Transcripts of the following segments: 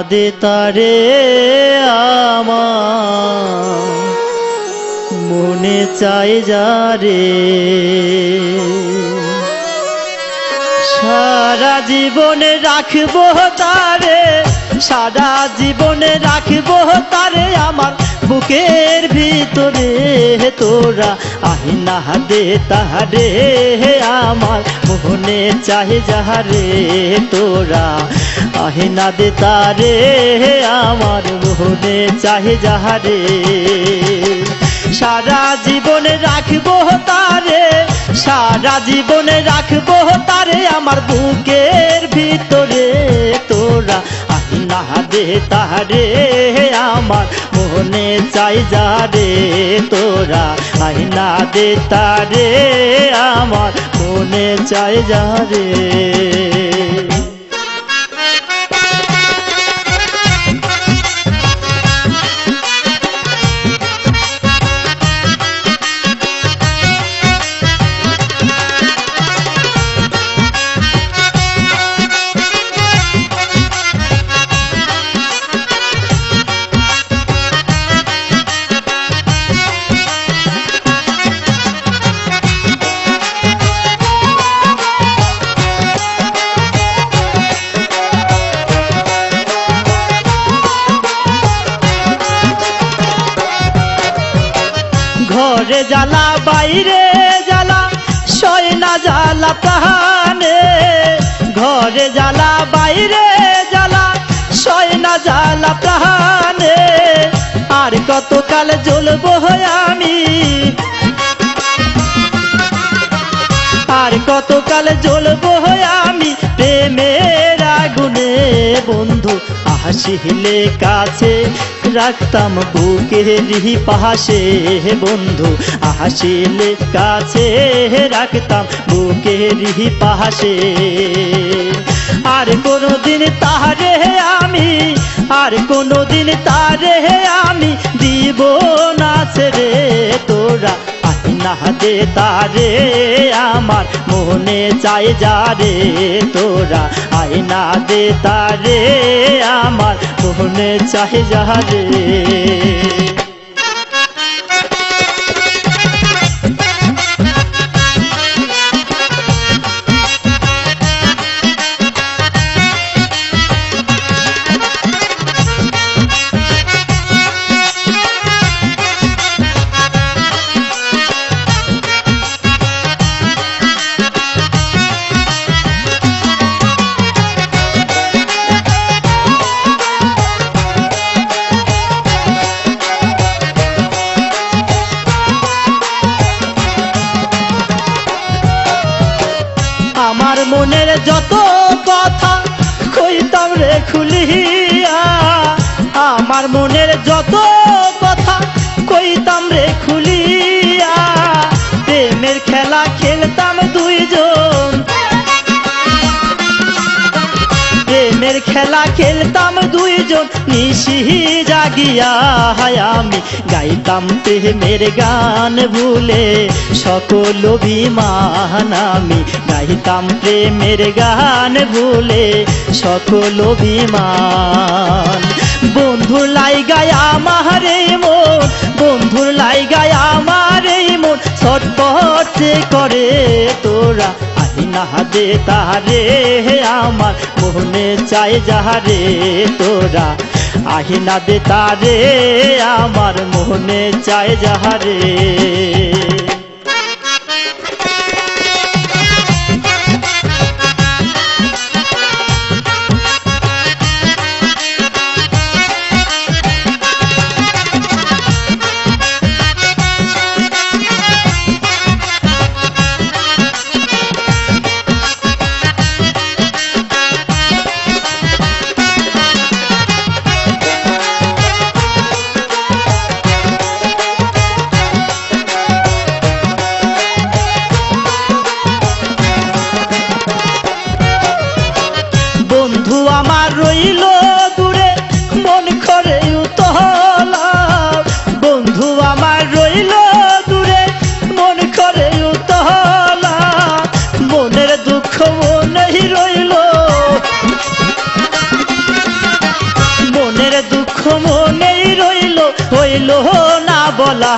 দে তারে আমার মনে চাই যারে সারা জীবনে রাখবো তারে সারা জীবনে রাখবো তারে আমার বুকের ভিতরে তোরা আহিনা দে তারে আমার মনে চাই যারে তোরা আহিনা দে তারে আমার মনে চাই যারে সারা জীবনে রাখবো তারে সারা জীবনে রাখবো তারে আমার বুকের ভিতরে তোরা আহিনা দে তারে আমার মনে চাই যারে তোরা আহিনা দে তারে আমার মনে চাই যারে ঘরে জ্বালা বাইরে জ্বালা সয় না জ্বালা প্রাণে ঘরে জ্বালা বাইরে জ্বালা সয় না জ্বালা প্রাণে আর কতকাল জ্বলবো আমি আর কতকাল জ্বলবো আমি প্রেমের আগুনে বন্ধু আসিলে কাছে রাখতাম বুকের পাশে বন্ধু আসিলে কাছে রাখতাম বুকের পাশে আর কোনোদিন তারে আমি আর কোনোদিন তারে আমি দিব না ছেড়ে তোরা আহিনা দে তারে আমার মনে চাই যারে তোরা আহিনা দে তারে আমার মনে চাই যারে আমার মনের যত কথা কইতাম রে খুলিয়া আমার মনের যত কথা কইতাম রে খুলিয়া প্রেমের খেলা খেলতাম দুইজন প্রেমের খেলা খেলতাম দুইজন নিশি জাগিয়া আমি গাইতাম প্রেমের গান ভুলে সকল অভিমান আমি গাইতাম প্রেমের গান ভুলে সকল অভিমান বন্ধুর লাইগায় আমার এই মন বন্ধুর লাইগায় আমার এই মন ছটফট করে তোরা আহিনা দে তারে আমার মনে চাই যারে তোরা আহিনা দে তারে আমার মনে চাই যারে রইল না বলা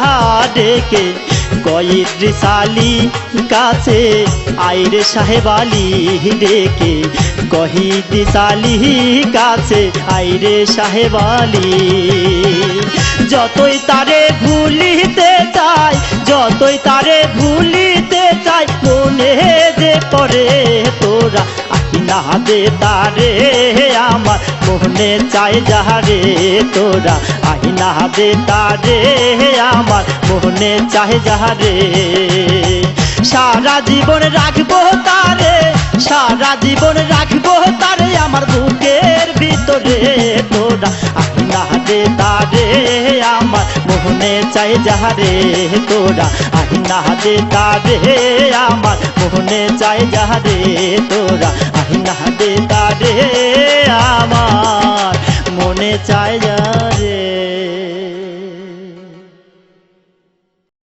ডেকে কইদ্রিস আলী কাছে আইরে সাহেব আলী ডেকে কইদ্রিস আলী কাছে আইরে সাহেব আলী যতই তারে ভুলিতে চাই যতই তারে ভুলিতে চাই মনে যে পড়ে তোরা না দে তারে আমার মনে চাই যাহারে তোরা আইনা দে তারে আমার মনে চাই যাহারে সারা জীবন রাখবো তারে সারা জীবন রাখবো তারে আমার বুকের ভিতরে তোরা আইনা দে তারে আমার মনে চাই যাহারে তোরা আইনা দে তারে আমার মনে চাই যাহারে তোরা আইনা দে তারে আমার মনে চাই যাহারে।